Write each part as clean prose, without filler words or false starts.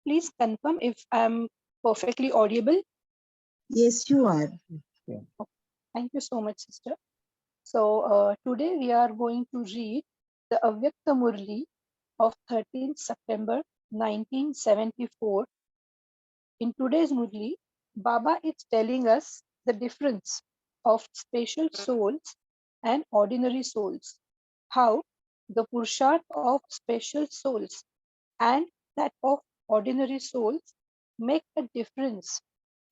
please confirm if I'm perfectly audible? Yes, you are. Okay. Thank you so much, sister. So today we are going to read the Avyakta Murli of 13th September 1974. In today's Murli, Baba is telling us the difference of special souls and ordinary souls, how the Purusharth of special souls and that of ordinary souls make a difference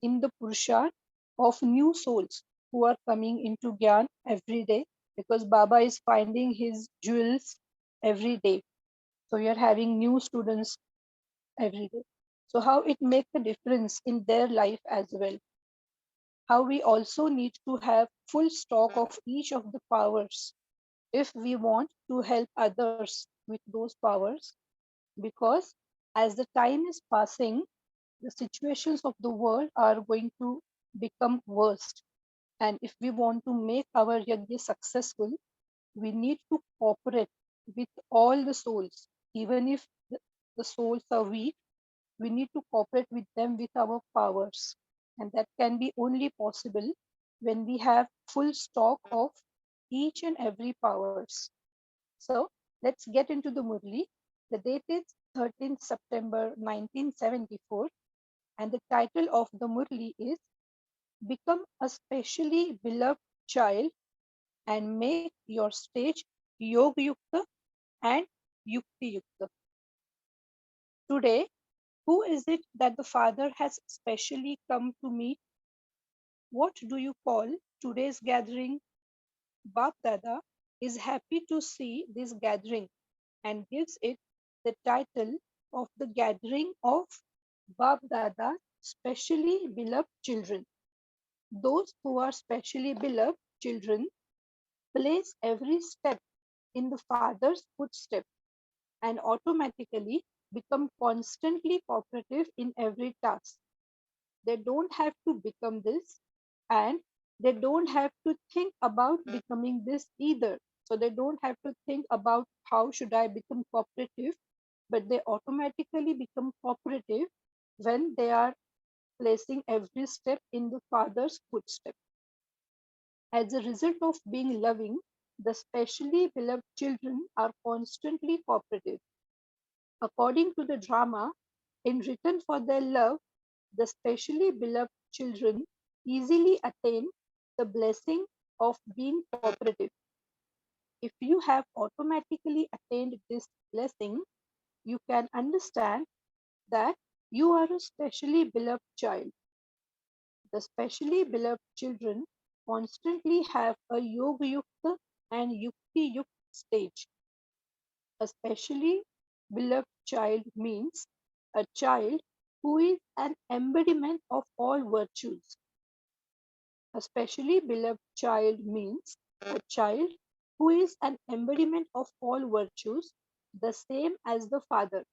in the Purusharth of new souls who are coming into Gyan every day, because Baba is finding his jewels every day. So we are having new students every day. So how it makes a difference in their life as well. How we also need to have full stock of each of the powers if we want to help others with those powers, because as the time is passing, the situations of the world are going to become worse. And if we want to make our yajna successful, we need to cooperate with all the souls. Even if the souls are weak, we need to cooperate with them with our powers. And that can be only possible when we have full stock of each and every powers. So let's get into the Murli. The date is 13th September 1974, and the title of the Murli is Become a Specially Beloved Child and Make Your Stage yogyukt and yuktiyukt. Today, who is it that the Father has specially come to meet? What do you call today's gathering? Bap Dada is happy to see this gathering and gives it the title of the gathering of Bap Dada specially beloved children. Those who are specially beloved children place every step in the Father's footstep and automatically become constantly cooperative in every task. They don't have to become this, and they don't have to think about becoming this either. So they don't have to think about how should I become cooperative, but they automatically become cooperative when they are placing every step in the Father's footstep. As a result of being loving, the specially beloved children are constantly cooperative. According to the drama, in return for their love, the specially beloved children easily attain the blessing of being cooperative. If you have automatically attained this blessing, you can understand that you are a specially beloved child. The specially beloved children constantly have a yogyukt and yuktiyukt stage. A specially beloved child means a child who is an embodiment of all virtues. A specially beloved child means a child who is an embodiment of all virtues, the same as the Father.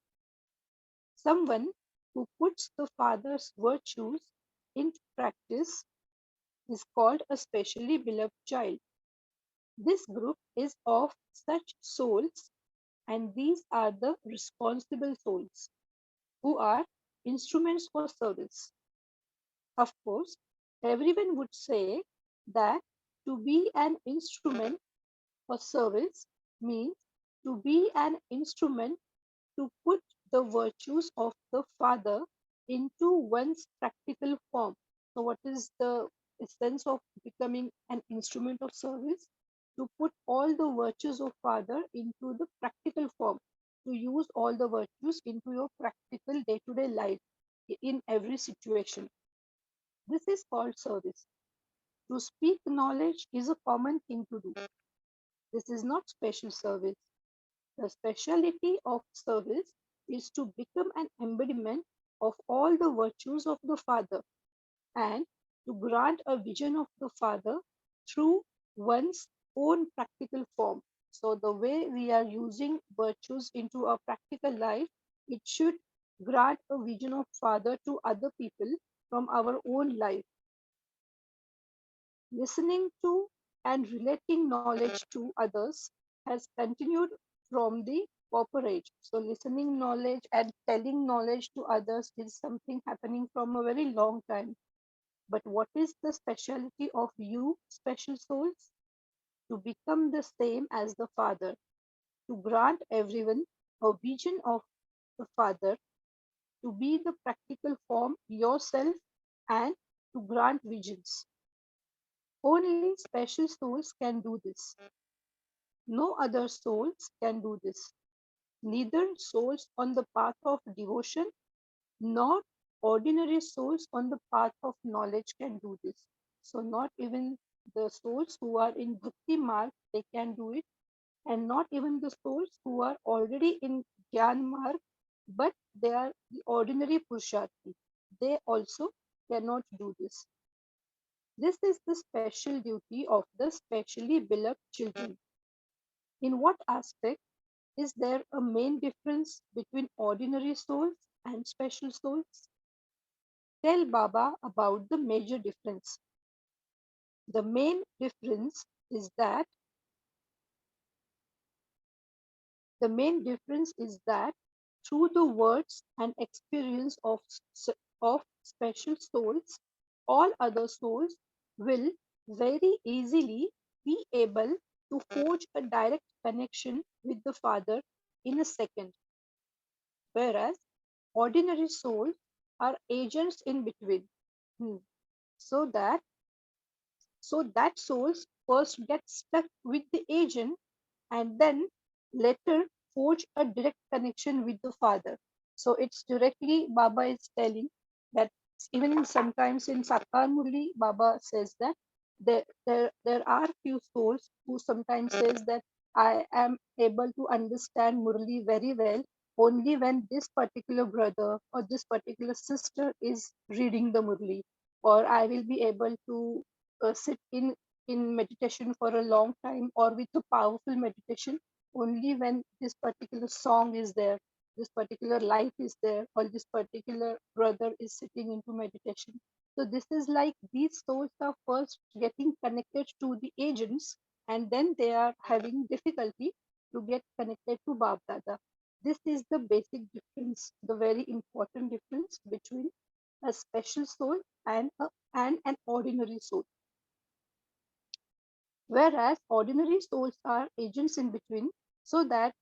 Someone who puts the Father's virtues into practice is called a specially beloved child. This group is of such souls, and these are the responsible souls who are instruments for service. Of course, everyone would say that to be an instrument for service means to be an instrument to put the virtues of the Father into one's practical form. So, what is the essence of becoming an instrument of service? To put all the virtues of Father into the practical form, to use all the virtues into your practical day to day life in every situation. This is called service. To speak knowledge is a common thing to do. This is not special service. The speciality of service is to become an embodiment of all the virtues of the Father and to grant a vision of the Father through one's own practical form. So, the way we are using virtues into our practical life, it should grant a vision of Father to other people from our own life. Listening to and relating knowledge to others has continued from the cooperate. So listening knowledge and telling knowledge to others is something happening from a very long time. But what is the speciality of you, special souls? To become the same as the Father, to grant everyone a vision of the Father, to be the practical form yourself, and to grant visions. Only special souls can do this. No other souls can do this. Neither souls on the path of devotion nor ordinary souls on the path of knowledge can do this. So, not even the souls who are in Bhakti Marg, they can do it, and not even the souls who are already in Gyan Marg, but they are the ordinary Purusharthi. They also cannot do this. This is the special duty of the specially beloved children. In what aspect is there a main difference between ordinary souls and special souls? Tell Baba about the major difference. The main difference is that through the words and experience of special souls, all other souls will very easily be able to forge a direct connection with the Father in a second, whereas ordinary souls are agents in between. Hmm. So that souls first get stuck with the agent and then later forge a direct connection with the Father. So it's directly Baba is telling that even sometimes in Sakar Murli, Baba says that there are few souls who sometimes says that I am able to understand Murli very well only when this particular brother or this particular sister is reading the Murli, or I will be able to sit in meditation for a long time or with a powerful meditation only when this particular song is there, this particular light is there, or this particular brother is sitting into meditation. So this is like these souls are first getting connected to the agents and then they are having difficulty to get connected to Bab Dada. This is the basic difference, the very important difference between a special soul and an ordinary soul. Whereas ordinary souls are agents in between, so that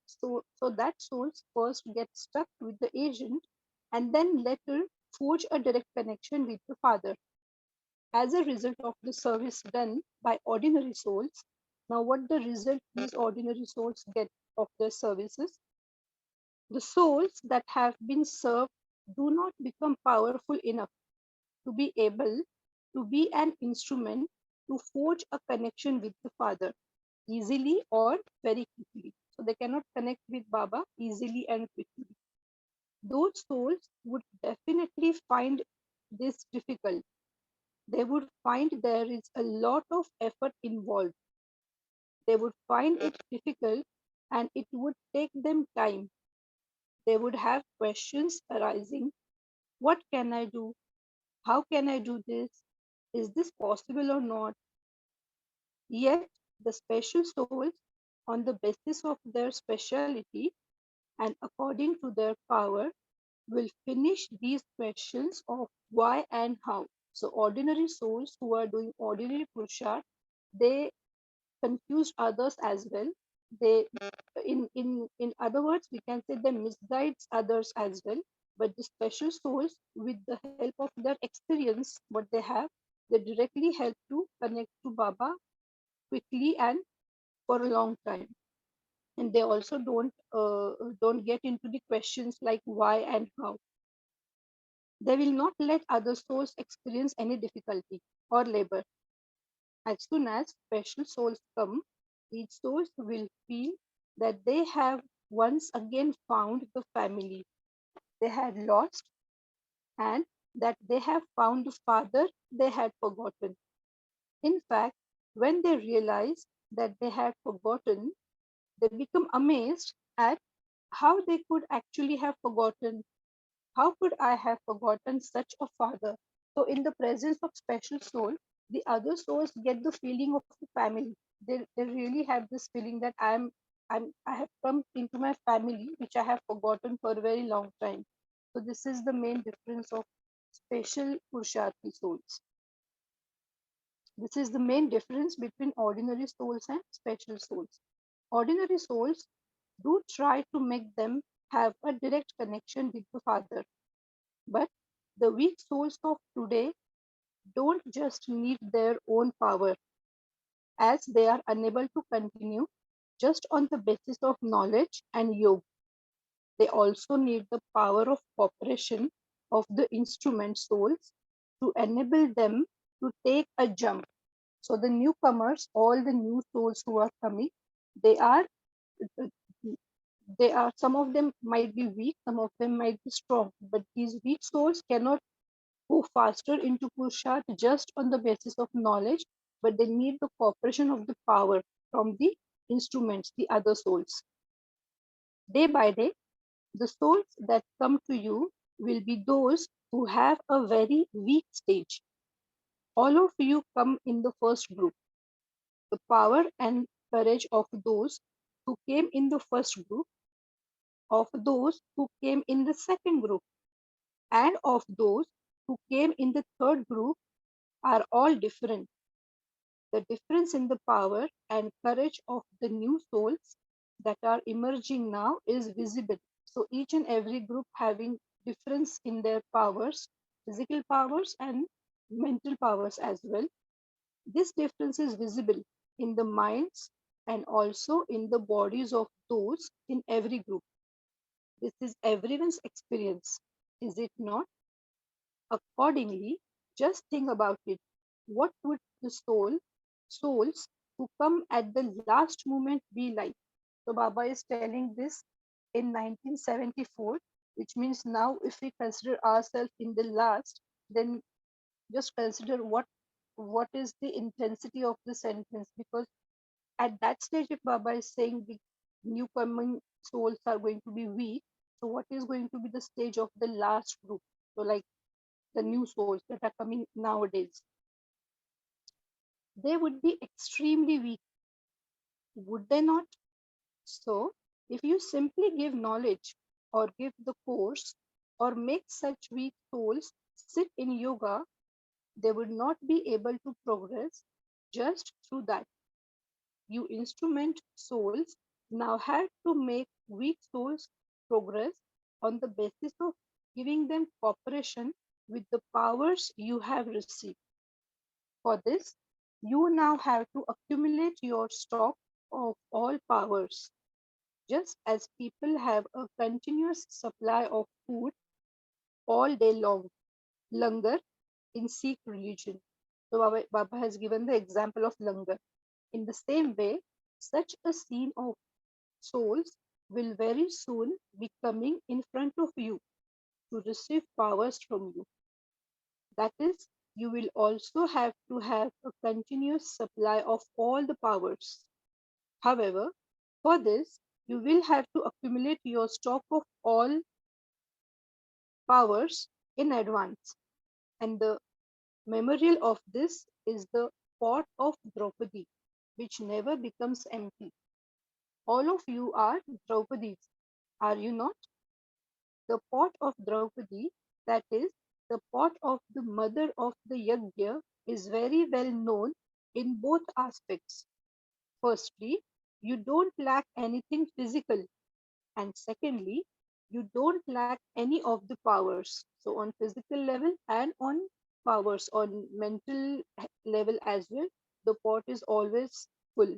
souls first get stuck with the agent and then later forge a direct connection with the Father. As a result of the service done by ordinary souls, now what the result these ordinary souls get of their services? The souls that have been served do not become powerful enough to be able to be an instrument to forge a connection with the Father easily or very quickly. So they cannot connect with Baba easily and quickly. Those souls would definitely find this difficult. They would find there is a lot of effort involved. They would find it difficult and it would take them time. They would have questions arising. What can I do? How can I do this? Is this possible or not? Yet the special souls, on the basis of their speciality and according to their power, will finish these questions of why and how. So ordinary souls who are doing ordinary purushart, they confuse others as well. They, in other words, we can say they misguides others as well. But the special souls, with the help of their experience, what they have, they directly help to connect to Baba quickly and for a long time. And they also don't get into the questions like why and how. They will not let other souls experience any difficulty or labor. As soon as special souls come, each souls will feel that they have once again found the family they had lost and that they have found the father they had forgotten. In fact, when they realize that they had forgotten, they become amazed at how they could actually have forgotten. How could I have forgotten such a father? So, in the presence of special soul, the other souls get the feeling of the family. They really have this feeling that I have come into my family, which I have forgotten for a very long time. So this is the main difference of special Purusharthi souls. This is the main difference between ordinary souls and special souls. Ordinary souls do try to make them have a direct connection with the Father. But the weak souls of today don't just need their own power, as they are unable to continue just on the basis of knowledge and yoga. They also need the power of cooperation of the instrument souls to enable them to take a jump. So the newcomers, all the new souls who are coming, they are some of them might be weak, some of them might be strong, but these weak souls cannot go faster into Purusharth just on the basis of knowledge, but they need the cooperation of the power from the instruments, the other souls. Day by day, the souls that come to you will be those who have a very weak stage. All of you come in the first group. The power and courage of those who came in the first group, of those who came in the second group, and of those who came in the third group are all different. The difference in the power and courage of the new souls that are emerging now is visible. So each and every group having difference in their powers, physical powers and mental powers as well. This difference is visible in the minds and also in the bodies of those in every group. This is everyone's experience, is it not? Accordingly, just think about it. What would the souls who come at the last moment be like? So Baba is telling this in 1974, which means now if we consider ourselves in the last, then just consider what is the intensity of the sentence, because at that stage if Baba is saying the new coming souls are going to be weak, so what is going to be the stage of the last group? So like the new souls that are coming nowadays, they would be extremely weak, would they not? So if you simply give knowledge or give the course or make such weak souls sit in yoga, they would not be able to progress just through that. You instrument souls now have to make weak souls progress on the basis of giving them cooperation with the powers you have received. For this, you now have to accumulate your stock of all powers, just as people have a continuous supply of food all day long, langar in Sikh religion. So Baba has given the example of langar. In the same way, such a scene of souls will very soon be coming in front of you to receive powers from you. That is, you will also have to have a continuous supply of all the powers. However, for this, you will have to accumulate your stock of all powers in advance. And the memorial of this is the pot of Draupadi, which never becomes empty. All of you are Draupadis, are you not? The pot of Draupadi, that is, the pot of the mother of the Yajna, is very well known in both aspects. Firstly, you don't lack anything physical, and secondly, you don't lack any of the powers. So, on physical level and on powers, on mental level as well, the pot is always full.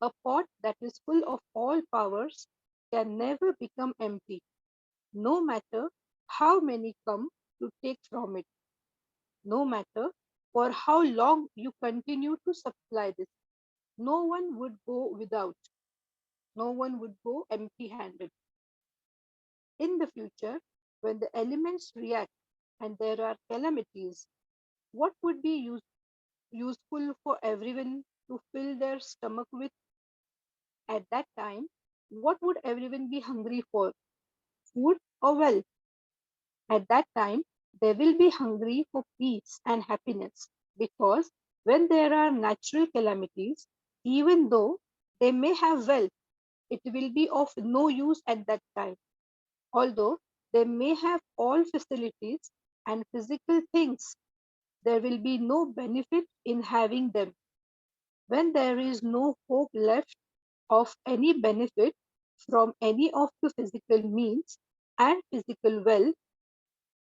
A pot that is full of all powers can never become empty, no matter how many come to take from it, no matter for how long you continue to supply this. No one would go without, no one would go empty handed. In the future, when the elements react and there are calamities, what would be useful for everyone to fill their stomach with? At that time, what would everyone be hungry for? Food or wealth? At that time, they will be hungry for peace and happiness, because when there are natural calamities, even though They may have wealth. It will be of no use at that time. Although they may have all facilities and physical things, there will be no benefit in having them. When there is no hope left of any benefit from any of the physical means and physical wealth,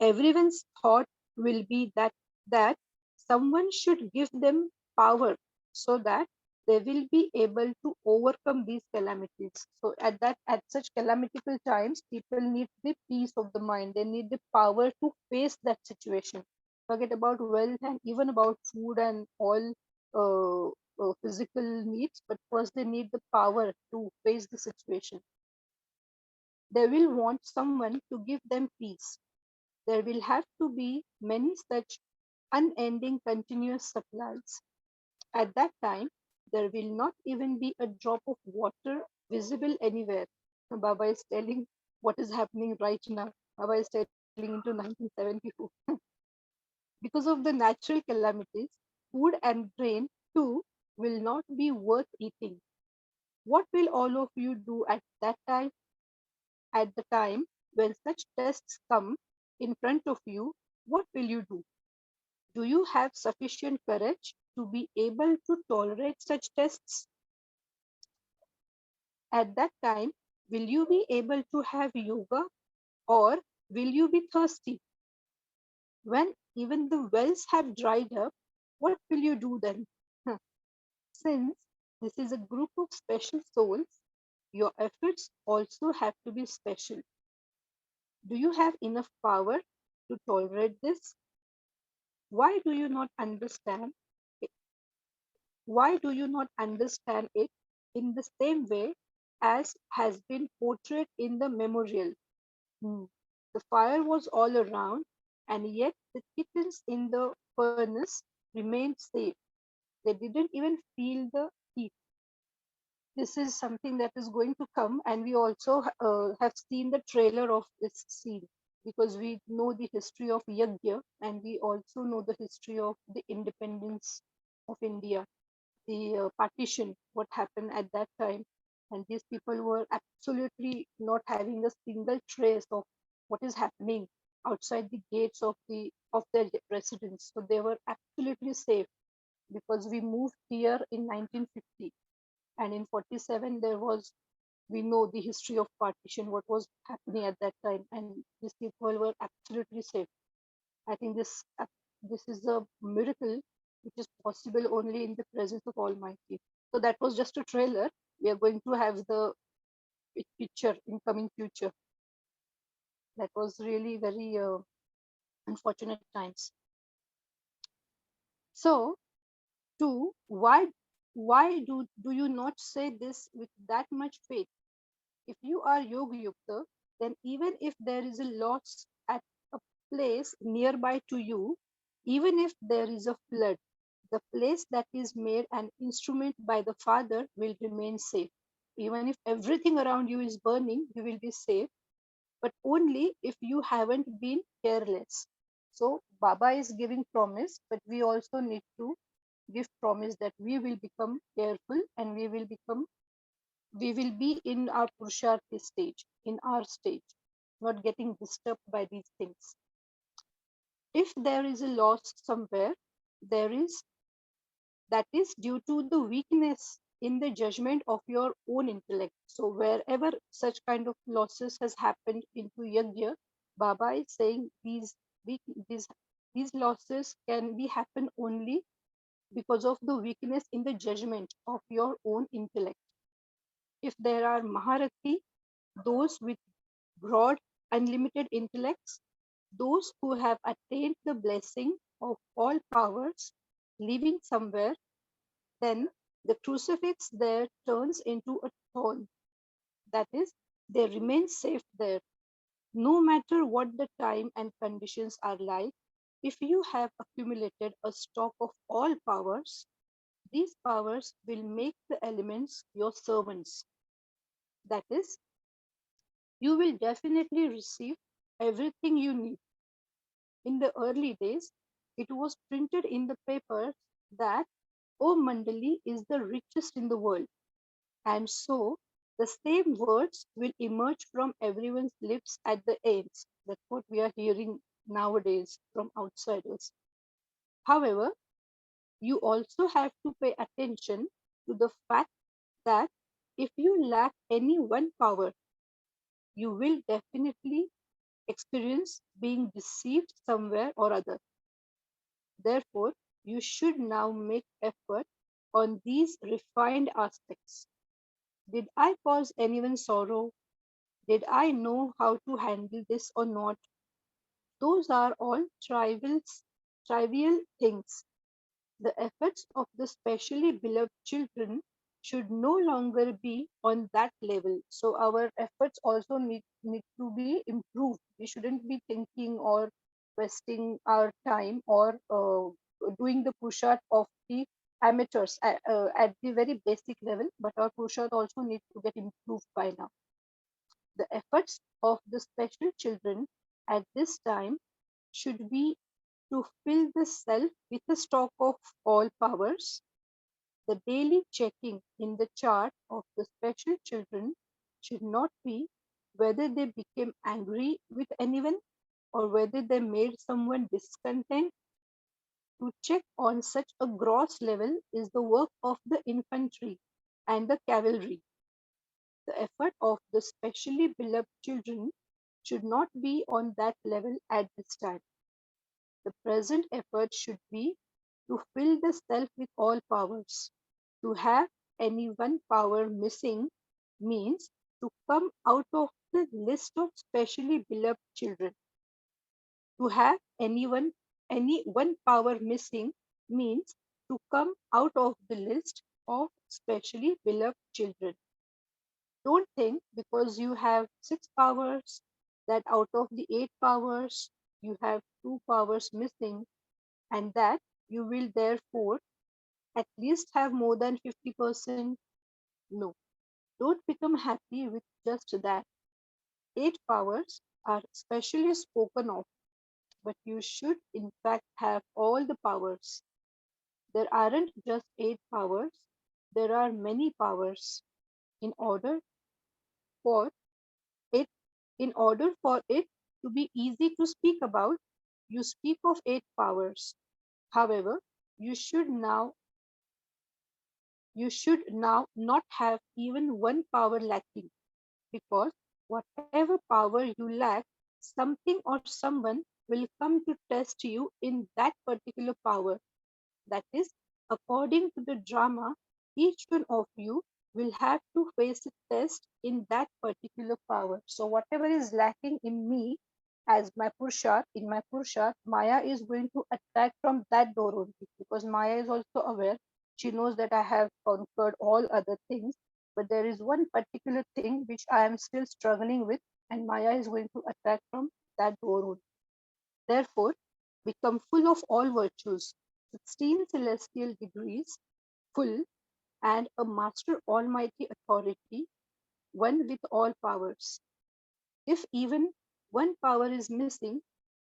everyone's thought will be that someone should give them power so that they will be able to overcome these calamities. So at such calamitical times, people need the peace of the mind. They need the power to face that situation. Forget about wealth and even about food and all physical needs, but first they need the power to face the situation. They will want someone to give them peace. There will have to be many such unending continuous supplies. At that time, there will not even be a drop of water visible anywhere. Baba is telling what is happening right now. Baba is telling into 1974. Because of the natural calamities, food and grain too will not be worth eating. What will all of you do at that time? At the time when such tests come in front of you, what will you do? Do you have sufficient courage to be able to tolerate such tests? At that time, will you be able to have yoga or will you be thirsty? When even the wells have dried up, what will you do then? Huh. Since this is a group of special souls, your efforts also have to be special. Do you have enough power to tolerate this? Why do you not understand Why do you not understand it in the same way as has been portrayed in the memorial? Hmm. The fire was all around, and yet the kittens in the furnace remained safe. They didn't even feel the heat. This is something that is going to come, and we also have seen the trailer of this scene because we know the history of Yagya and we also know the history of the independence of India, the partition, what happened at that time. And these people were absolutely not having a single trace of what is happening outside the gates of their residence. So they were absolutely safe because we moved here in 1950, and in 47 there was, we know the history of partition, what was happening at that time, and these people were absolutely safe. I think this is a miracle which is possible only in the presence of Almighty. So that was just a trailer. We are going to have the picture in coming future. That was really very unfortunate times. So, two, why do you not say this with that much faith? If you are yogyukt, then even if there is a loss at a place nearby to you, even if there is a flood, the place that is made an instrument by the Father will remain safe. Even if everything around you is burning, you will be safe, but only if you haven't been careless. So Baba is giving promise, but we also need to give promise that we will become careful and we will be in our Purusharthi stage, in our stage, not getting disturbed by these things. If there is a loss somewhere, there is that is due to the weakness in the judgment of your own intellect. So wherever such kind of losses has happened into Yajna, Baba is saying weak, these these losses can be happen only because of the weakness in the judgment of your own intellect. If there are Maharathi, those with broad, unlimited intellects, those who have attained the blessing of all powers, living somewhere, then the crucifix there turns into a thorn. That is, they remain safe there. No matter what the time and conditions are like, if you have accumulated a stock of all powers, these powers will make the elements your servants. That is, you will definitely receive everything you need. In the early days, it was printed in the papers that O Mandali is the richest in the world. And so the same words will emerge from everyone's lips at the ends. That's what we are hearing nowadays from outsiders. However, you also have to pay attention to the fact that if you lack any one power, you will definitely experience being deceived somewhere or other. Therefore, you should now make effort on these refined aspects. Did I cause anyone's sorrow? Did I know how to handle this or not? Those are all trivial things. The efforts of the specially beloved children should no longer be on that level. So our efforts also need to be improved. We shouldn't be thinking or wasting our time or doing the push-up of the amateurs at the very basic level, but our push-up also need to get improved by now. The efforts of the special children at this time should be to fill the self with a stock of all powers. The daily checking in the chart of the special children should not be whether they became angry with anyone or whether they made someone discontent. To check on such a gross level is the work of the infantry and the cavalry. The effort of the specially beloved children should not be on that level at this time. The present effort should be to fill the self with all powers. To have any one power missing means to come out of the list of specially beloved children. To have any one power missing means to come out of the list of specially beloved children. Don't think because you have 6 powers that out of the 8 powers you have 2 powers missing and that you will therefore at least have more than 50%. No, don't become happy with just that. 8 powers are specially spoken of, but you should in fact have all the powers. There aren't just 8 powers, there are many powers. In order for it in order for it to be easy to speak about, you speak of 8 powers. However, you should now you should now not have even one power lacking, because whatever power you lack, something or someone will come to test you in that particular power. That is, according to the drama, each one of you will have to face a test in that particular power. So whatever is lacking in me as my Purusha, Maya is going to attack from that door only, because Maya is also aware. She knows that I have conquered all other things, but there is one particular thing which I am still struggling with, and Maya is going to attack from that door only. Therefore, become full of all virtues, 16 celestial degrees, full, and a master almighty authority, one with all powers. If even one power is missing,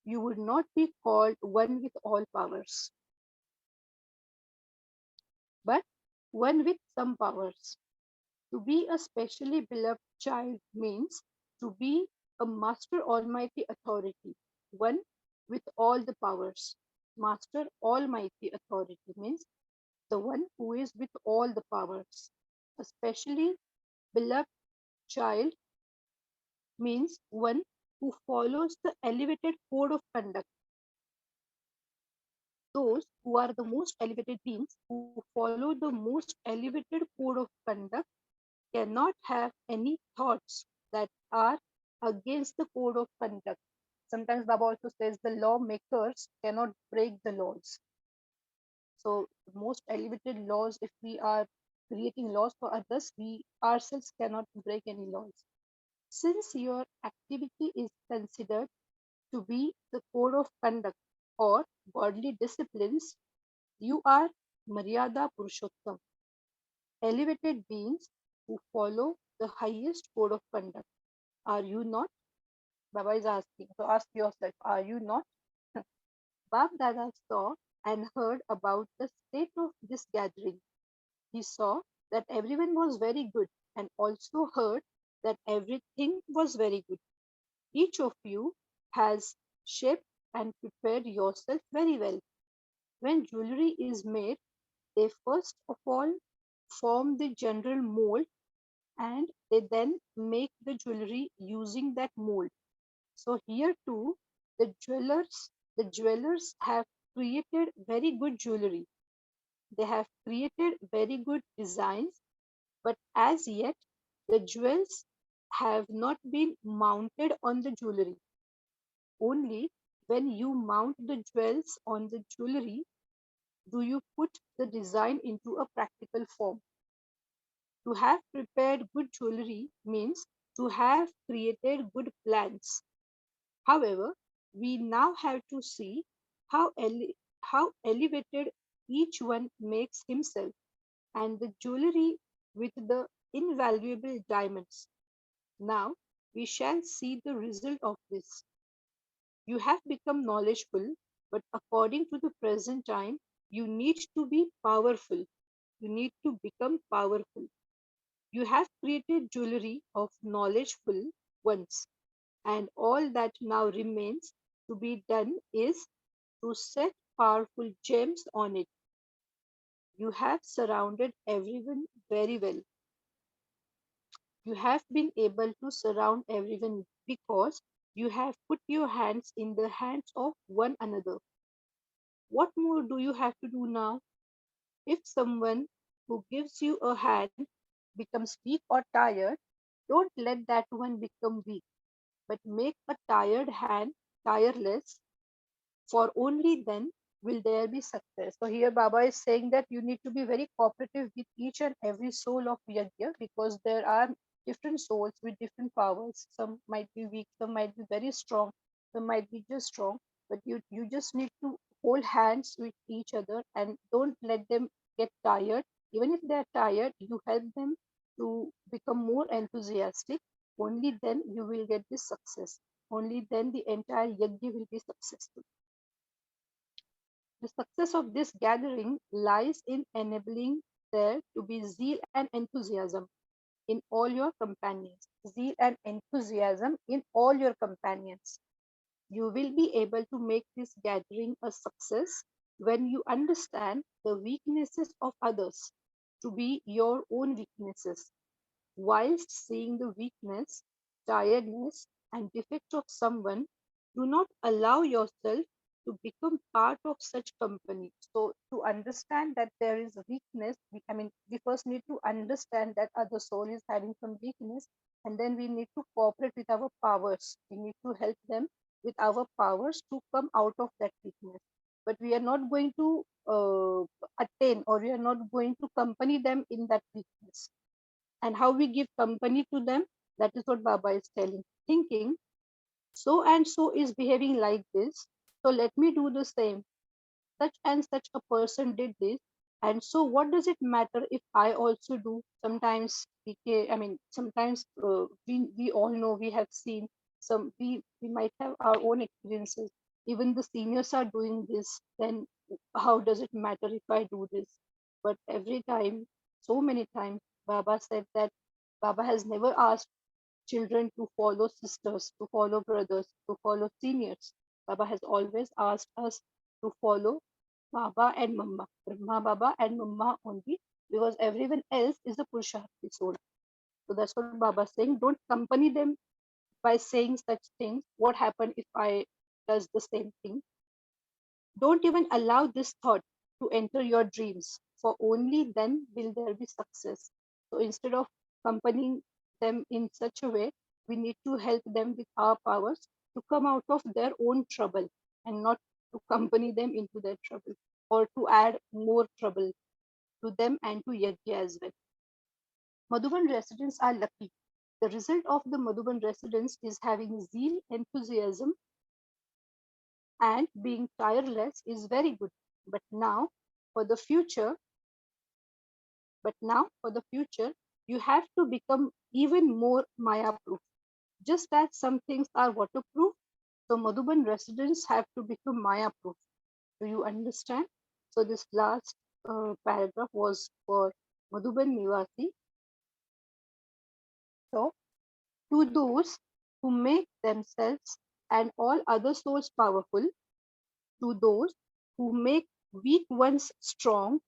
you would not be called one with all powers, but one with some powers. To be a specially beloved child means to be a master almighty authority, one with all the powers. Master almighty authority means the one who is with all the powers. A specially beloved child means one who follows the elevated code of conduct. Those who are the most elevated beings who follow the most elevated code of conduct cannot have any thoughts that are against the code of conduct. Sometimes Baba also says the lawmakers cannot break the laws. So, the most elevated laws, if we are creating laws for others, we ourselves cannot break any laws. Since your activity is considered to be the code of conduct or godly disciplines, you are Maryada Purushottam, elevated beings who follow the highest code of conduct. Are you not? Baba is asking. So ask yourself, are you not? Bab Dada saw and heard about the state of this gathering. He saw that everyone was very good and also heard that everything was very good. Each of you has shaped and prepared yourself very well. When jewelry is made, they first of all form the general mold and they then make the jewelry using that mold. So here too, the jewelers have created very good jewelry. They have created very good designs, but as yet the jewels have not been mounted on the jewelry. Only when you mount the jewels on the jewelry do you put the design into a practical form. To have prepared good jewelry means to have created good plans. However, we now have to see how, how elevated each one makes himself and the jewelry with the invaluable diamonds. Now we shall see the result of this. You have become knowledgeable, but according to the present time, you need to be powerful. You need to become powerful. You have created jewelry of knowledgeful ones, and all that now remains to be done is to set powerful gems on it. You have surrounded everyone very well. You have been able to surround everyone because you have put your hands in the hands of one another. What more do you have to do now? If someone who gives you a hand becomes weak or tired, don't let that one become weak, but make a tired hand tireless, for only then will there be success. So here Baba is saying that you need to be very cooperative with each and every soul of Yajna, because there are different souls with different powers. Some might be weak, some might be very strong, some might be just strong. But you just need to hold hands with each other and don't let them get tired. Even if they're tired, you help them to become more enthusiastic. Only then you will get this success. Only then the entire yajna will be successful. The success of this gathering lies in enabling there to be zeal and enthusiasm in all your companions. Zeal and enthusiasm in all your companions. You will be able to make this gathering a success when you understand the weaknesses of others to be your own weaknesses, whilst seeing the weakness, tiredness, and defects of someone. Do not allow yourself to become part of such company. So, to understand that there is a weakness, we first need to understand that other soul is having some weakness, and then we need to cooperate with our powers. We need to help them with our powers to come out of that weakness. But we are not going to attain, or we are not going to accompany them in that weakness. And how we give company to them, that is what Baba is telling. Thinking, so and so is behaving like this, so let me do the same. Such and such a person did this, and so what does it matter if I also do? Sometimes sometimes we all know, we have seen some, we might have our own experiences. Even the seniors are doing this, then how does it matter if I do this? But every time, so many times, Baba said that Baba has never asked children to follow sisters, to follow brothers, to follow seniors. Baba has always asked us to follow Baba and Mama, Brahma Baba and Mama only, because everyone else is a Purushakti soul. So that's what Baba is saying. Don't accompany them by saying such things. What happened if I does the same thing? Don't even allow this thought to enter your dreams, for only then will there be success. So instead of accompanying them in such a way, we need to help them with our powers to come out of their own trouble, and not to accompany them into their trouble, or to add more trouble to them and to Yajna as well. Madhuban residents are lucky. The result of the Madhuban residents is having zeal, enthusiasm, and being tireless is very good. But now for the future, but now for the future, you have to become even more Maya proof. Just as some things are waterproof, so Madhuban residents have to become Maya proof. Do you understand? So this last paragraph was for Madhuban Nivasi. So, to those who make themselves and all other souls powerful, to those who make weak ones strong,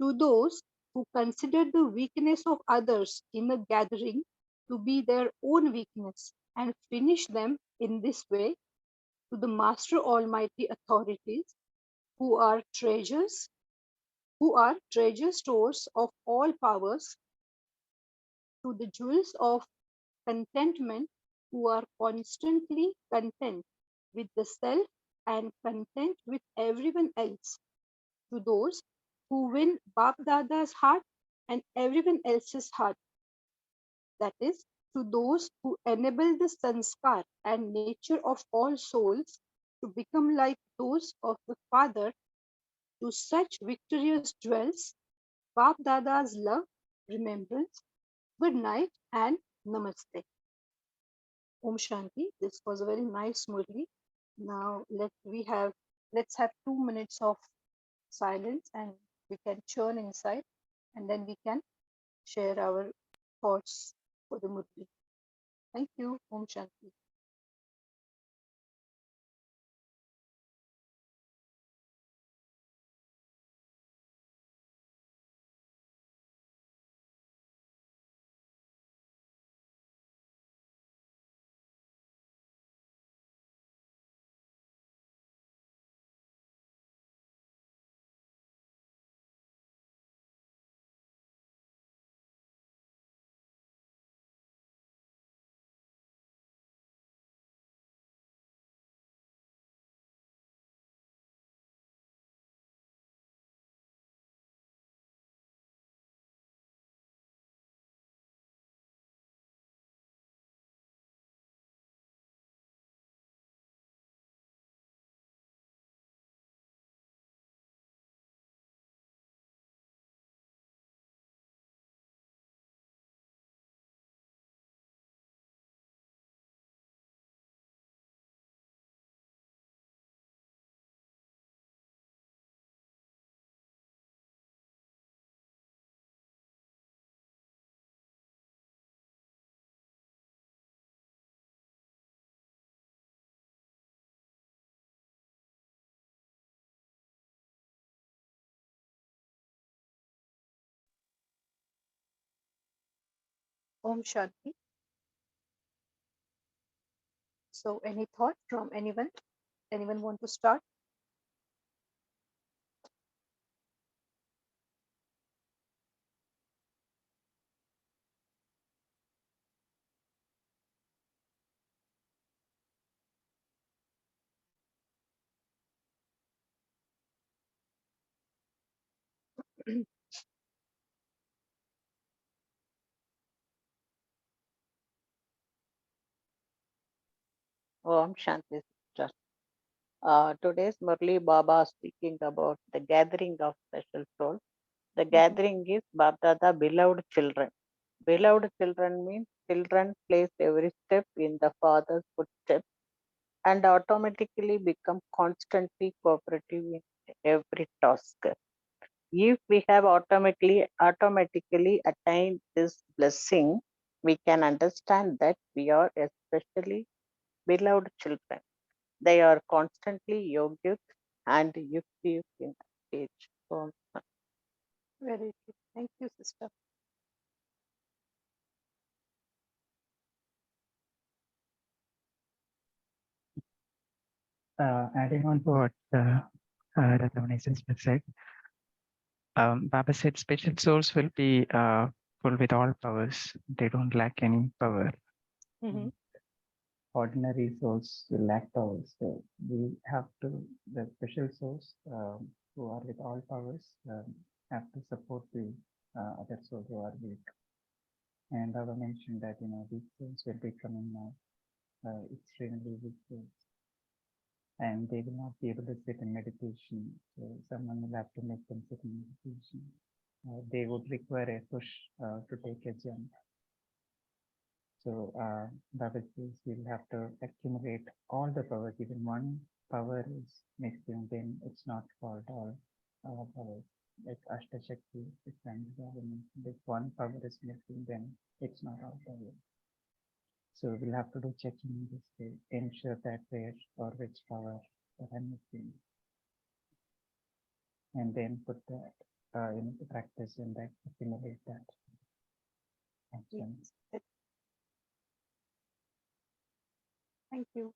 to those who consider the weakness of others in a gathering to be their own weakness and finish them in this way, to the Master Almighty authorities who are treasure stores of all powers, to the jewels of contentment who are constantly content with the self and content with everyone else, to those who win Bap Dada's heart and everyone else's heart, that is, to those who enable the sanskar and nature of all souls to become like those of the Father, to such victorious jewels, Bap Dada's love, remembrance, good night and namaste. Om Shanti. This was a very nice Murli. Now let's have 2 minutes of silence and we can churn inside and then we can share our thoughts for the Murli. Thank you. Om Shanti. Om Shanti. So any thought from anyone? Anyone want to start? Om Shanti Sister. Today's Murli Baba speaking about the gathering of special souls. The gathering is Bapdada beloved children. Beloved children means children place every step in the father's footsteps and automatically become constantly cooperative in every task. If we have automatically attained this blessing, we can understand that we are especially beloved children. They are constantly yogyukt and yuktiyukt in age. So, Very good. Thank you, sister. Adding on to what Radhamani sister said, Baba said special souls will be full with all powers. They don't lack any power. Mm-hmm. Ordinary souls will lack powers. So we have to, the special souls who are with all powers have to support the other souls who are weak. And Baba mentioned that, these souls will be coming now extremely weak souls. And they will not be able to sit in meditation. So someone will have to make them sit in meditation. They would require a push to take a jump. So Baba says we'll have to accumulate all the powers. Even one power is mixed in, then it's not called all powers. like Ashtashakti, if one power is missing, then it's not all the way. So we'll have to do checking this to ensure that where or which power that I'm missing, and then put that into practice and that assimilate that. action. Thank you.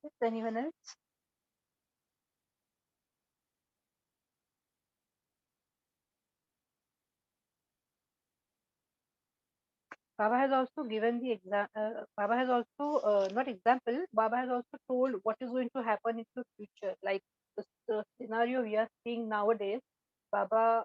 Yes, anyone else? Baba has also given the Baba has also not example. Baba has also told what is going to happen in the future. Like the scenario we are seeing nowadays, Baba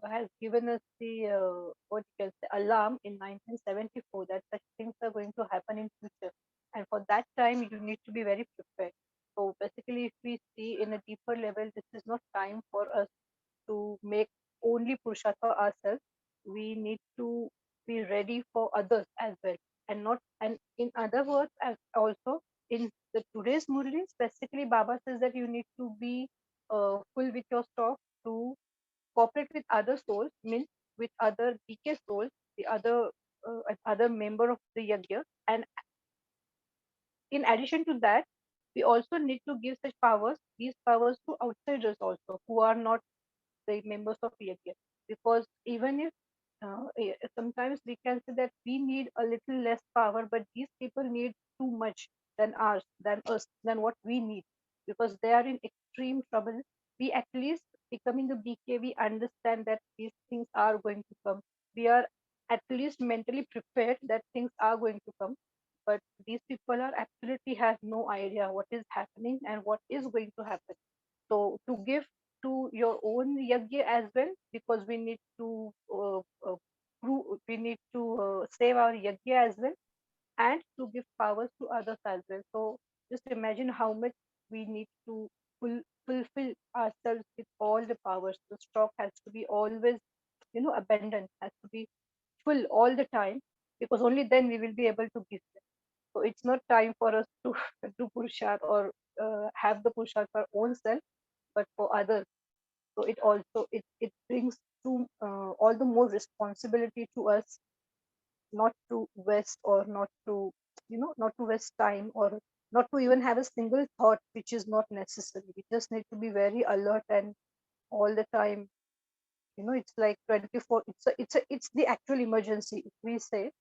has given us the what you can say alarm in 1974 that such things are going to happen in future, and for that time you need to be very prepared. So basically, if we see in a deeper level, this is not time for us to make only purusharth for ourselves. We need to be ready for others as well, and not and in other words as also in the today's Murli, specifically Baba says that you need to be full with your stock to cooperate with other souls, means with other DK souls, the other member of the yagya, and in addition to that, we also need to give such powers, these powers to outsiders also who are not the members of yagya, because even if sometimes we can say that we need a little less power, but these people need too much than us, than what we need, because they are in extreme trouble. We at least becoming a BK, we understand that these things are going to come. We are at least mentally prepared that things are going to come, but these people are absolutely have no idea what is happening and what is going to happen. So to give to your own yagya as well, because we need to we need to save our yagya as well, and to give powers to others as well. So just imagine how much we need to fulfill ourselves with all the powers. The stock has to be always, abundant, has to be full all the time, because only then we will be able to give them. So it's not time for us to do purusharth or have the purusharth for own self, but for others. So it brings to all the more responsibility to us, not to waste or not to not to waste time, or not to even have a single thought which is not necessary. We just need to be very alert and all the time. It's like 24. It's the actual emergency. If we say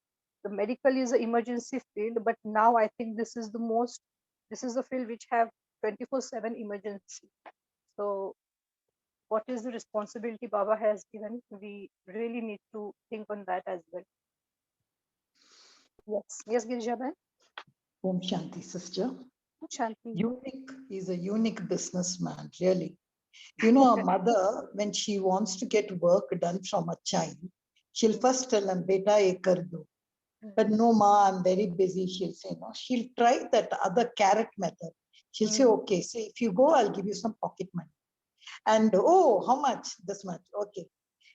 the medical is an emergency field, but now I think this is a field which have 24/7 emergency. So what is the responsibility Baba has given? We really need to think on that as well. Yes, Girija. Om Shanti, sister. Shanti. Unique, he's a unique businessman, really. You know, a mother, when she wants to get work done from a child, she'll first tell him, beta, ye kar do. But no, ma, I'm very busy. She'll say no. She'll try that other carrot method. She'll say, okay, say, if you go, I'll give you some pocket money. And, oh, how much? This much. Okay.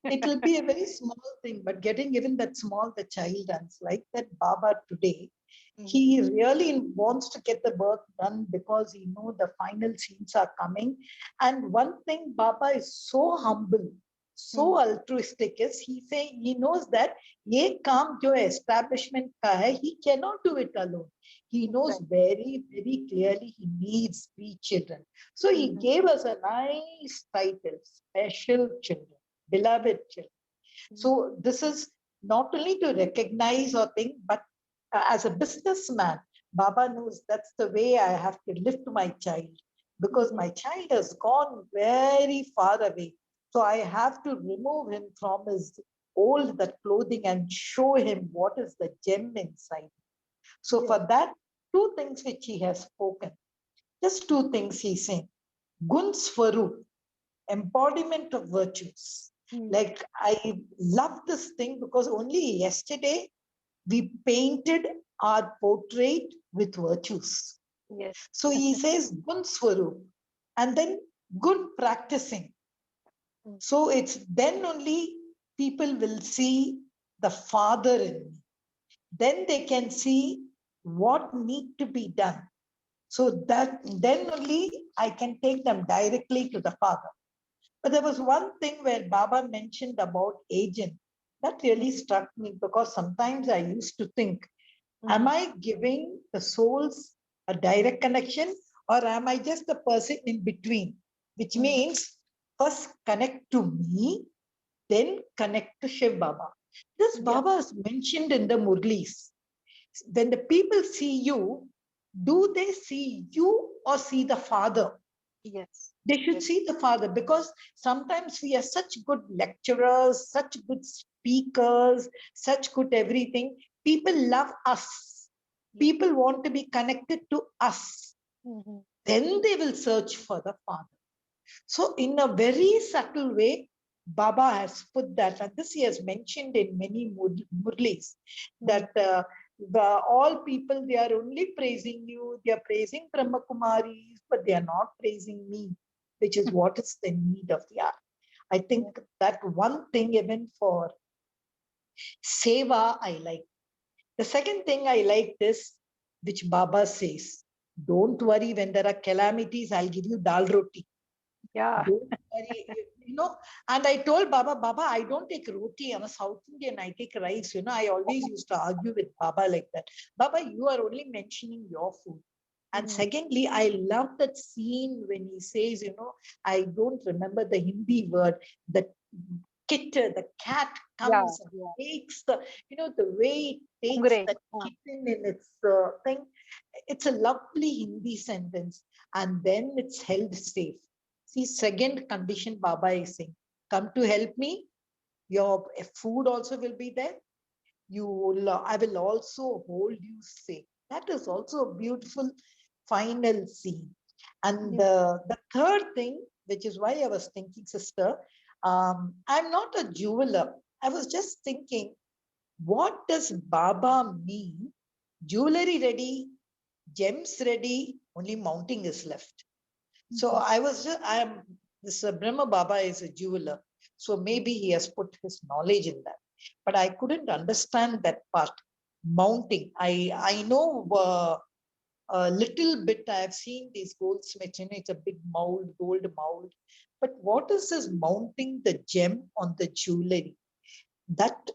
It will be a very small thing, but getting even that small, the child runs like that Baba today. He really wants to get the work done because he knows the final scenes are coming. And one thing, Baba is so humble, so altruistic is he knows that ye kaam jo establishment ka hai, he cannot do it alone. He knows very, very clearly he needs 3 children. So he gave us a nice title, special children, beloved children. So this is not only to recognize or think, but as a businessman, Baba knows that's the way I have to lift my child, because my child has gone very far away. So I have to remove him from his old that clothing and show him what is the gem inside. So for that, 2 things which he has spoken, just 2 things he's saying. Gun Swarup, embodiment of virtues. Like I love this thing because only yesterday we painted our portrait with virtues. Yes. So he says Gun Swarup and then good practicing. So it's then only people will see the Father in me. Then they can see what need to be done. So that then only I can take them directly to the Father. But there was one thing where Baba mentioned about agent that really struck me, because sometimes I used to think, am I giving the souls a direct connection, or am I just the person in between? Which means first connect to me, then connect to Shiv Baba. This Baba is mentioned in the Murlis. When the people see you, do they see you or see the Father? Yes. They should see the Father, because sometimes we are such good lecturers, such good speakers, such good everything. People love us. People want to be connected to us. Then they will search for the Father. So in a very subtle way, Baba has put that, and this he has mentioned in many Murlis, that all people, they are only praising you, they are praising Brahma Kumaris, but they are not praising me, which is what is the need of the hour. I think that one thing, even for Seva, I like. The second thing I like this, which Baba says, don't worry when there are calamities, I'll give you dal roti. Yeah. Don't worry, and I told Baba, Baba, I don't take roti. I'm a South Indian, I take rice. I always used to argue with Baba like that. Baba, you are only mentioning your food. And secondly, I love that scene when he says, I don't remember the Hindi word, the the cat comes and takes the way it takes the kitten in its thing. It's a lovely Hindi sentence. And then it's held safe. See, second condition Baba is saying, come to help me. Your food also will be there. I will also hold you safe. That is also a beautiful final scene. And the third thing, which is why I was thinking, sister, I'm not a jeweler. I was just thinking, what does Baba mean? Jewelry ready, gems ready, only mounting is left. So this Brahma Baba is a jeweler. So maybe he has put his knowledge in that. But I couldn't understand that part. Mounting. I know a little bit. I've seen these goldsmiths, it's a big mold, gold mold. But what is this mounting the gem on the jewelry? That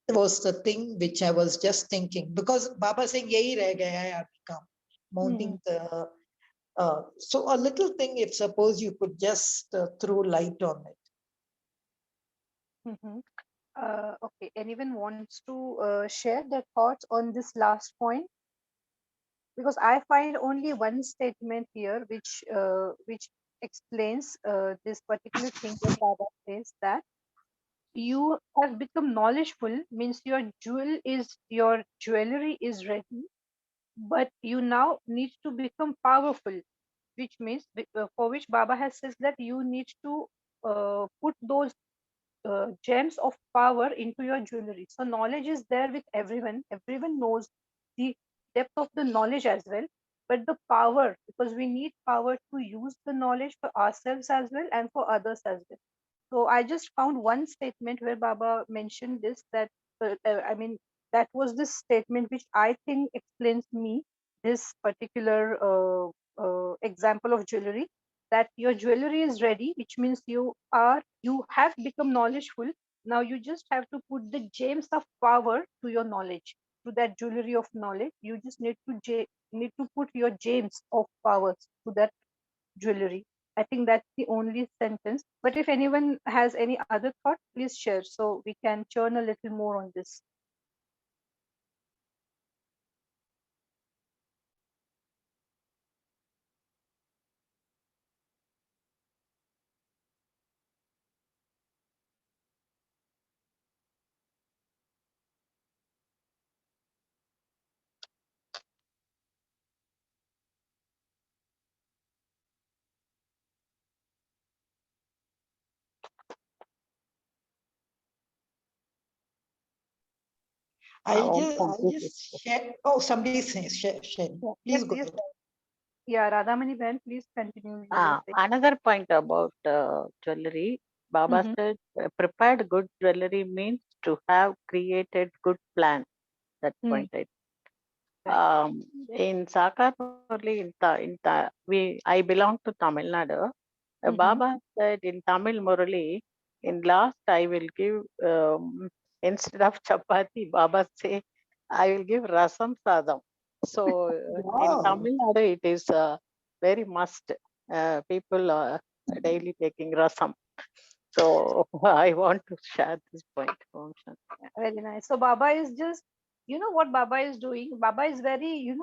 was the thing which I was just thinking, because Baba saying, yahi reh gaya hai, come mounting the. So a little thing, if suppose you could just throw light on it. Okay, anyone wants to share their thoughts on this last point? Because I find only one statement here which explains this particular thing that Baba says, that you have become knowledgeful means your jewelry is ready, but you now need to become powerful, which means for which Baba has says that you need to put those gems of power into your jewelry. So knowledge is there with everyone. Everyone knows the depth of the knowledge as well, but the power, because we need power to use the knowledge for ourselves as well and for others as well. So I just found one statement where Baba mentioned this, that I mean, that was this statement which I think explains me this particular example of jewelry, that your jewelry is ready, which means you have become knowledgeful. Now you just have to put the gems of power to your knowledge, to that jewelry of knowledge. You just need to put your gems of powers to that jewelry. I think that's the only sentence. But if anyone has any other thought, please share so we can churn a little more on this. I'll just share. Oh, somebody says share. Please go Please, ahead. yeah, Radhamani Ben, please continue. Another point about jewelry, Baba said, prepared good jewelry means to have created good plan. That point. In Sakar Murli, I belong to Tamil Nadu. Baba said in Tamil Murli, in last I will give, instead of chapati, Baba say, I will give rasam sadam. So in Wow. Tamil Nadu, it is very must. People are daily taking rasam. So I want to share this point. Om Shanti. Very nice. So Baba is just, you know what Baba is doing? Baba is very,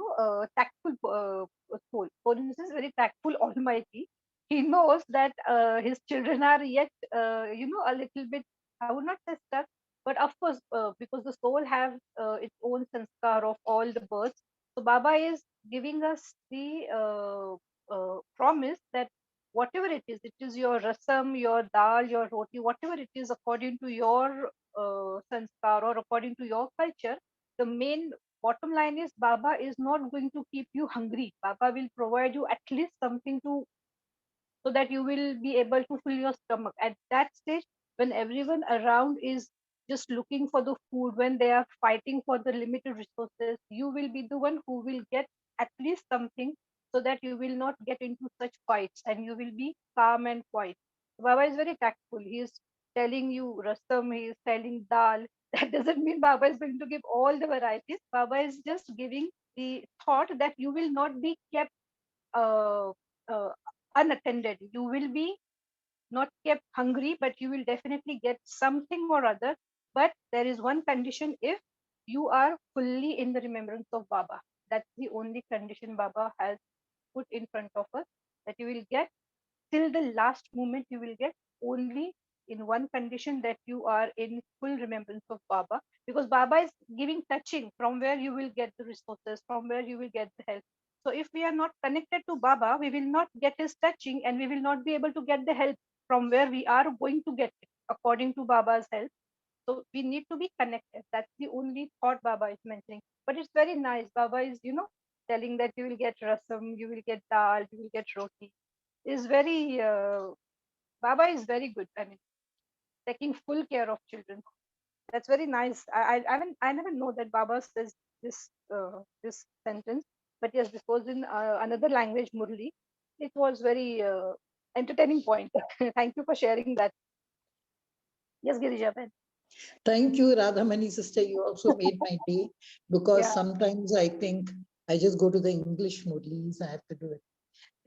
tactful soul. Holiness is very tactful, almighty. He knows that his children are yet, a little bit, I would not say stuck, but of course, because the soul have its own sanskar of all the births. So Baba is giving us the promise that whatever it is your rasam, your dal, your roti, whatever it is according to your sanskar or according to your culture, the main bottom line is Baba is not going to keep you hungry. Baba will provide you at least something to, so that you will be able to fill your stomach. At that stage, when everyone around is just looking for the food, when they are fighting for the limited resources, you will be the one who will get at least something, so that you will not get into such fights and you will be calm and quiet. Baba is very tactful. He is telling you rasam, he is telling dal. That doesn't mean Baba is going to give all the varieties. Baba is just giving the thought that you will not be kept uh, uh, unattended. You will be not kept hungry, but you will definitely get something or other. But there is one condition: if you are fully in the remembrance of Baba. That's the only condition Baba has put in front of us, that you will get till the last moment. You will get only in one condition, that you are in full remembrance of Baba, because Baba is giving touching from where you will get the resources, from where you will get the help. So if we are not connected to Baba, we will not get his touching and we will not be able to get the help from where we are going to get it according to Baba's help. So we need to be connected. That's the only thought Baba is mentioning. But it's very nice. Baba is, telling that you will get rasam, you will get dal, you will get roti. Is very Baba is very good. I mean, taking full care of children. That's very nice. I never know that Baba says this sentence, but yes, this was in another language, Murli. It was very entertaining point. Thank you for sharing that. Yes, Girija Ben. Thank you, Radhamani sister. You also made my day, because Yeah. sometimes I think I just go to the English Murlis. I have to do it.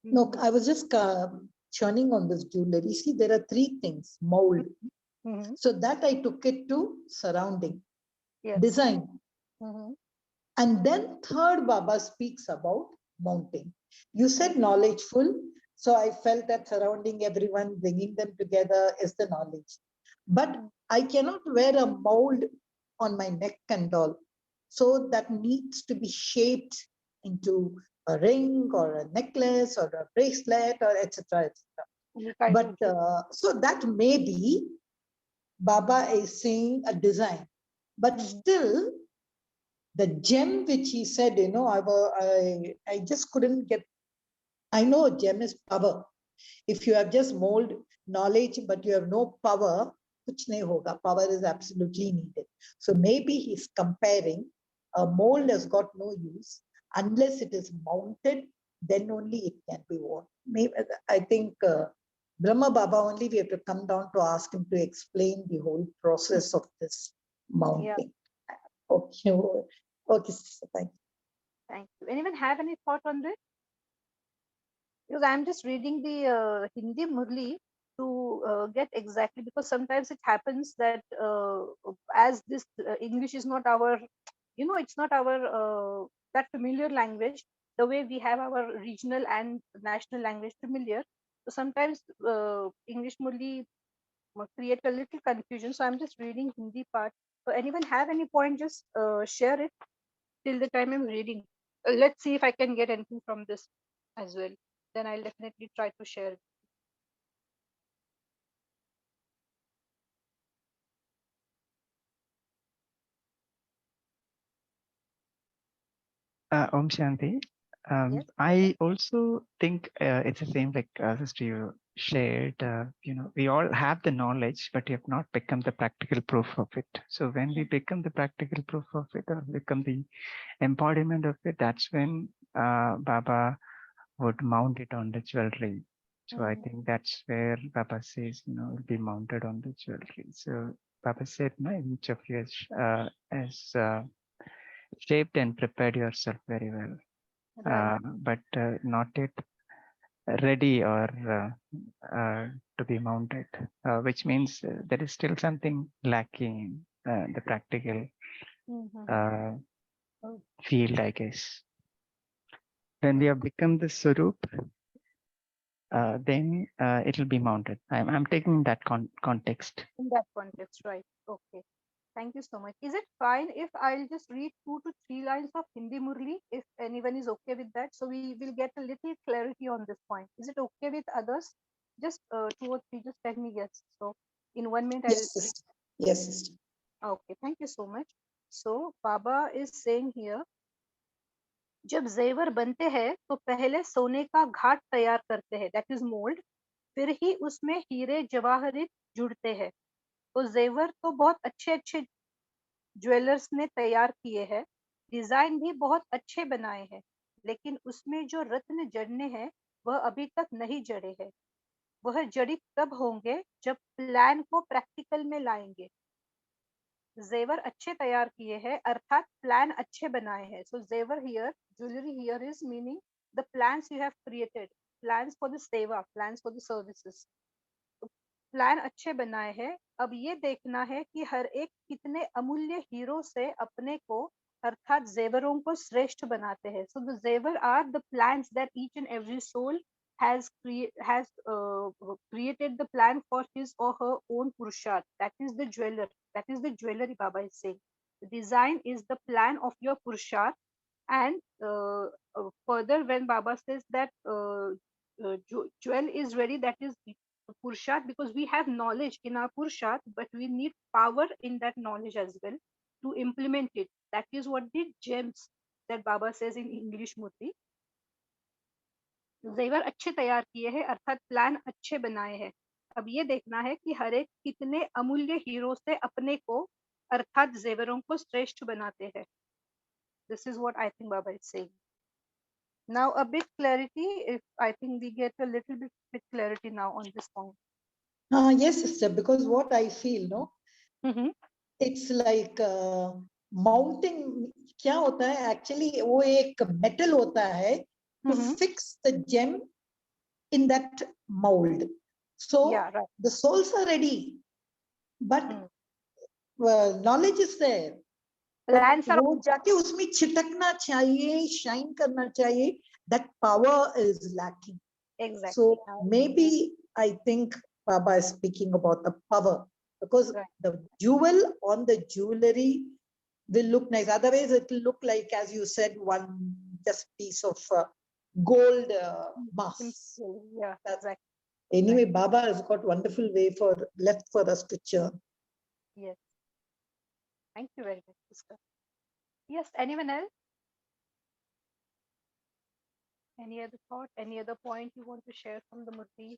No, Mhm. I was just churning on this jewelry. See, there are three things: mold. Mhm. So that I took it to surrounding, Yes. design. Mhm. And then third, Baba speaks about mounting. You said knowledgeful. So I felt that surrounding everyone, bringing them together is the knowledge. But Mhm. I cannot wear a mold on my neck and all. So that needs to be shaped into a ring or a necklace or a bracelet or etc. etc. Any kind But of jewelry. so that may be Baba is saying a design, but Mhm. still the gem which he said, I just couldn't get. I know gem is power. If you have just mold knowledge, but you have no power, kuch nahi hoga. Power is absolutely needed. So maybe he's comparing a mold has got no use unless it is mounted, then only it can be worn. Maybe, I think Brahma Baba only we have to come down to ask him to explain the whole process of this Yeah. mounting. Okay, okay, sister, thank you. Thank you. Anyone have any thought on this? Because I'm just reading the Hindi Murli to get exactly, because sometimes it happens that as this English is not our, it's not our that familiar language, the way we have our regional and national language familiar. So sometimes English Murli create a little confusion. So I'm just reading Hindi part. So anyone have any point, just share it till the time I'm reading. Let's see if I can get anything from this as well. Then I'll definitely try to share it. Om Shanti. Yes. I also think it's the same like Sister you shared, we all have the knowledge, but we have not become the practical proof of it. So when we become the practical proof of it, or become the embodiment of it, that's when Baba would mount it on the jewelry. So I think that's where Baba says, it'll be mounted on the jewelry. So Baba said, no, each of you has shaped and prepared yourself very well, Right. but not yet ready or to be mounted, which means there is still something lacking in the practical uh, field, I guess. When we have become the Swarup, then it'll be mounted. I'm taking that context. In that context, right? Okay. Thank you so much. Is it fine if I'll just read 2 to 3 lines of Hindi Murli, if anyone is okay with that? So we will get a little clarity on this point. Is it okay with others? Just 2 or 3, just tell me yes. So in 1 minute, I'll Yes, sister. Yes, sister. Okay, thank you so much. So Baba is saying here, जब जेवर बनते हैं तो पहले सोने का घाट तैयार करते हैं, दैट इज मोल्ड, फिर ही उसमें हीरे जवाहरित जुड़ते हैं। तो जेवर तो बहुत अच्छे अच्छे ज्वेलर्स ने तैयार किए हैं, डिजाइन भी बहुत अच्छे बनाए हैं, लेकिन उसमें जो रत्न जड़ने हैं वह अभी तक नहीं जड़े हैं। वह जड़ित तब होंगे जब प्लान को प्रैक्टिकल में लाएंगे। जेवर अच्छे तैयार किए हैं अर्थात प्लान अच्छे बनाए हैं। So zewar here, jewellery here is meaning the plans you have created, plans for the seva, plans for the services. Plan अच्छे बनाए हैं। अब ये देखना है कि हर एक कितने अमूल्य हीरो से अपने को अर्थात जेवरों को श्रेष्ठ बनाते हैं। So the zevar are the plans that each and every soul has created the plan for his or her own purusharth. That is the jeweler, that is the jewelry. Baba is saying the design is the plan of your purusharth. And further, when Baba says that jewel is ready, that is purusharth, because we have knowledge in our purusharth, but we need power in that knowledge as well to implement it. That is what the gems that Baba says in English Murti. जेवर अच्छे तैयार किए हैं अर्थात plan अच्छे बनाए हैं। अब ये देखना है कि हर एक कितने अमूल्य हीरो से अपने को अर्थात जेवरों को श्रेष्ठ बनाते हैं। This is what I think Baba is saying. Now a bit clarity, if I think we get a little bit clarity now on this point. Yes, sister, because what I feel, no, it's like mounting. क्या होता है actually? वो एक metal होता है to fix the gem in that mold. So Yeah, right. the souls are ready, but knowledge is there. Plans are वो जाके उसमें छिटकना चाहिए, shine करना चाहिए. That power is lacking. exactly. So maybe I think Baba is speaking about the power, because the jewel on the jewelry will look nice. Otherwise, it will look like, as you said, one just piece of gold mass. Yeah, exactly. Anyway, Baba has got wonderful way left for us to churn. Yes. Thank you very much, sister. Yes, anyone else? Any other thought? Any other point you want to share from the Murti?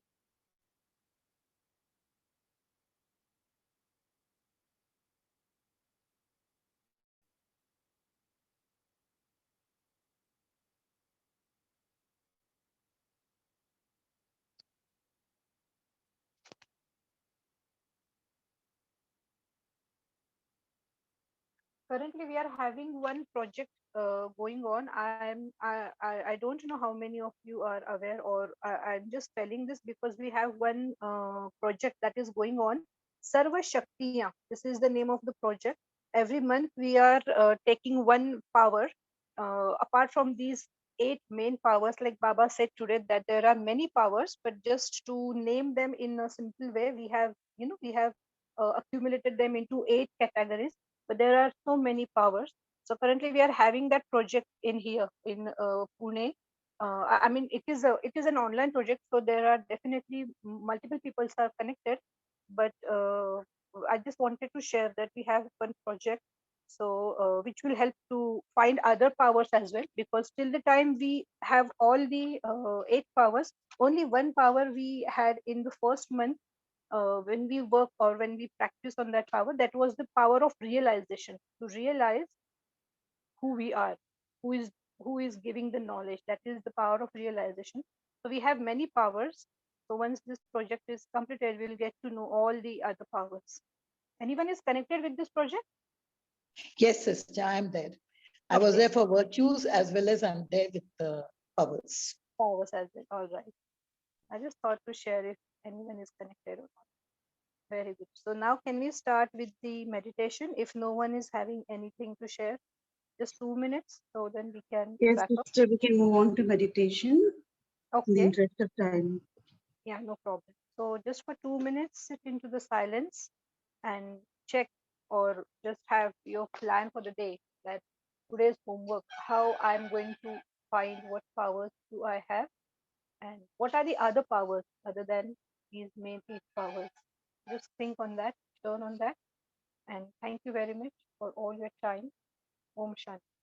Currently, we are having one project going on. I don't know how many of you are aware, or I'm just telling this because we have one project that is going on. Sarva Shaktiya. This is the name of the project. Every month we are taking one power. Apart from these 8 main powers, like Baba said today, that there are many powers, but just to name them in a simple way, we have accumulated them into 8 categories. But there are so many powers. So currently we are having that project in here in Pune. I mean, it is an online project, so there are definitely multiple people are connected. But I just wanted to share that we have one project, so which will help to find other powers as well, because till the time we have all the 8 powers, only one power we had in the first month when we work or when we practice on that power. That was the power of realization, to realize who we are, who is who is giving the knowledge. That is the power of realization. So we have many powers. So once this project is completed, we'll get to know all the other powers. Anyone is connected with this project? Yes, sister, I'm there. I was Okay. there for virtues as well as I'm there with the powers. Powers as well. All right. I just thought to share if anyone is connected or not. Very good. So now can we start with the meditation? If no one is having anything to share, just 2 minutes, so then we can Yes, wrap up. sister, we can move on to meditation in the Okay. interest of time. Yeah, no problem. So just for 2 minutes, sit into the silence and check, or just have your plan for the day, that today's homework, how I'm going to find what powers do I have, and what are the other powers other than these main 8 powers. Just think on that, turn on that, and thank you very much for all your time. Om Shanti.